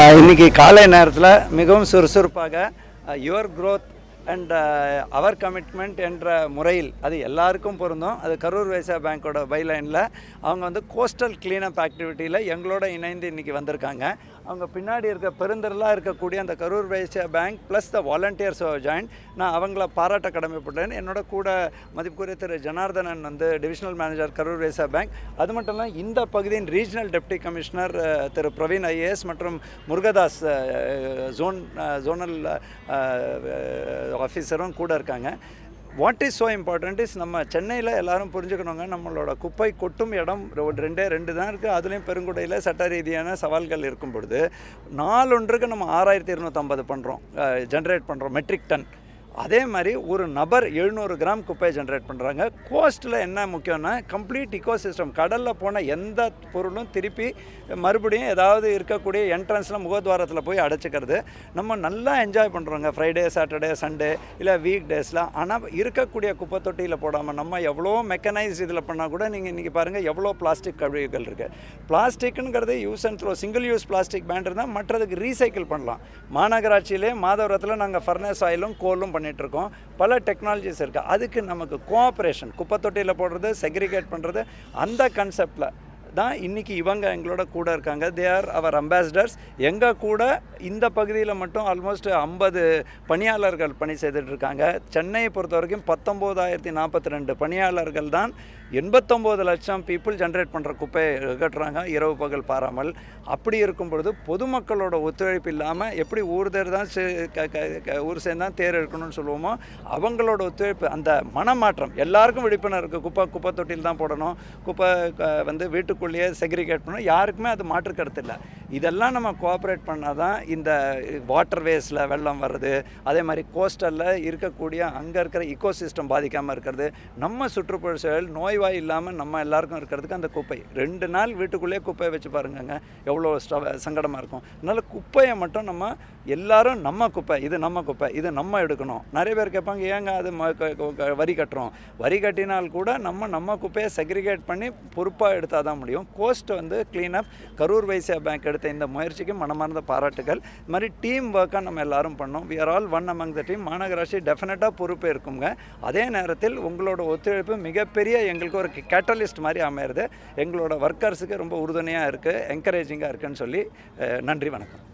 இன்னைக்கு காலை நேரத்தில் மிகவும் சுறுசுறுப்பாக your growth and our commitment என்ற முறையில் அது எல்லாருக்கும் பொருந்தும். அது கரூர் வைஸ்யா பேங்க்கோட பைலைனில் அவங்க வந்து கோஸ்டல் கிளீனப் ஆக்டிவிட்டியில் எங்களோட இணைந்து இன்றைக்கி வந்திருக்காங்க. அவங்க பின்னாடி இருக்க பெருந்திரளாக இருக்கக்கூடிய அந்த கரூர் வைஸ்யா பேங்க் ப்ளஸ் த வாலண்டியர்ஸ் ஜாயின். நான் அவங்கள பாராட்ட கடமைப்பட்டேன். என்னோட கூட மதிப்புக்குரிய திரு ஜனார்தனன் வந்து divisional manager Karur Vysya bank. அது மட்டும் இல்லாமல் இந்த பகுதியின் ரீஜனல் டெப்டி கமிஷனர் திரு பிரவீன் ஐஏஎஸ் மற்றும் முருகதாஸ் ஜோனல் ஆஃபீஸரும் கூட இருக்காங்க. What is so important is நம்ம சென்னையில் எல்லோரும் புரிஞ்சுக்கணுங்க, நம்மளோட குப்பை கொட்டும் இடம் ரெண்டு தான் இருக்குது. அதுலேயும் பெருங்குடையில் சட்ட ரீதியான சவால்கள் இருக்கும் பொழுது நாளொன்றுக்கு நம்ம 6250 பண்ணுறோம், ஜென்ரேட் பண்ணுறோம் மெட்ரிக் டன். அதே மாதிரி ஒரு நபர் 700 கிராம் குப்பையை ஜென்ரேட் பண்ணுறாங்க. கோஸ்ட்டில் என்ன முக்கியம்னா கம்ப்ளீட் இக்கோசிஸ்டம், கடலில் போன எந்த பொருளும் திருப்பி மறுபடியும் ஏதாவது இருக்கக்கூடிய என்ட்ரன்ஸில் முகத்வாரத்தில் போய் அடைச்சிக்கிறது. நம்ம நல்லா என்ஜாய் பண்ணுறோங்க ஃப்ரைடே சாட்டர்டே சண்டே இல்லை வீக் டேஸில். ஆனால் இருக்கக்கூடிய குப்பை தொட்டியில் போடாமல் நம்ம எவ்வளோ மெக்கனைஸ்ட் இதில் பண்ணால் கூட நீங்கள் இன்றைக்கி பாருங்கள் எவ்வளோ பிளாஸ்டிக் கழிவுகள் இருக்குது. பிளாஸ்டிக்குங்கிறது use and throw, single use plastic ban இருந்தால் மற்றதுக்கு ரீசைக்கிள் பண்ணலாம். மாநகராட்சியிலே மாதவரத்தில் நாங்கள் ஃபர்னஸ் ஆயிலும் கோலும் பண்ணிகிட்ருக்கோம். பல டெக்னாலஜிஸ் இருக்குது. அதுக்கு நமக்கு கோஆப்ரேஷன், குப்பை தொட்டியில் போடுறது, செக்ரிகேட் பண்ணுறது, அந்த கான்செப்டில் தான் இன்றைக்கி இவங்க எங்களோட கூட இருக்காங்க. They are our ambassadors. எங்கள் கூட இந்த பகுதியில் மட்டும் ஆல்மோஸ்ட் 50 பணியாளர்கள் பணி செய்துட்ருக்காங்க. சென்னையை பொறுத்த வரைக்கும் 19,042 பணியாளர்கள் தான் 89 லட்சம் பீப்புள் ஜென்ரேட் பண்ணுற குப்பையை கட்டுறாங்க இரவு பகல் பாராமல். அப்படி இருக்கும் பொழுது பொதுமக்களோட ஒத்துழைப்பு இல்லாமல் எப்படி ஊர் ஊர் சேர்ந்தான் தேர் எடுக்கணும்னு சொல்லுவோமோ அவங்களோட ஒத்துழைப்பு, அந்த மனமாற்றம் எல்லாருக்கும் விழிப்புணர்வு இருக்குது. குப்பை தொட்டியில் தான் போடணும், குப்பை வந்து வீட்டுக்குள்ளேயே செக்ரிகேட் பண்ணணும், யாருக்குமே அது மாற்று கருத்து இல்லை. இதெல்லாம் நம்ம கோஆப்ரேட் பண்ணால் தான் இந்த வாட்டர் வேஸில் வெள்ளம் வர்றது, அதே மாதிரி கோஸ்டலில் இருக்கக்கூடிய அங்கே இருக்கிற இக்கோசிஸ்டம் பாதிக்காமல் இருக்கிறது, நம்ம சுற்றுப்புற சூழல் நோய்வாய் இல்லாமல் நம்ம எல்லாருக்கும் இருக்கிறதுக்கு அந்த குப்பை 2 நாள் வீட்டுக்குள்ளேயே குப்பையை வச்சு பாருங்கங்க எவ்வளோ சங்கடமாக இருக்கும். அதனால் குப்பையை மட்டும் நம்ம எல்லாரும் நம்ம குப்பை இது நம்ம குப்பை இது நம்ம எடுக்கணும். நிறைய பேர் கேட்பாங்க ஏங்க அது வரி கட்டுறோம். வரி கட்டினால் கூட நம்ம குப்பையை செக்ரிகேட் பண்ணி பொறுப்பாக எடுத்தால் தான் முடியும். கோஸ்ட் வந்து கிளீனப் கரூர் வைஸ்யா பேங்க் எடுத்த இந்த முயற்சிக்கு மனமார்ந்த பாராட்டுகள். இது மாதிரி டீம் ஒர்க்காக நம்ம எல்லாரும் பண்ணோம். We are all one among the team. மாநகராட்சி டெஃபினட்டாக பொறுப்பு இருக்குங்க. அதே நேரத்தில் உங்களோட ஒத்துழைப்பு மிகப்பெரிய எங்களுக்கு ஒரு கேட்டலிஸ்ட் மாதிரி அமையிறது. எங்களோட ஒர்க்கர்ஸுக்கு ரொம்ப உறுதுணையாக இருக்குது, என்கரேஜிங்காக இருக்குன்னு சொல்லி நன்றி, வணக்கம்.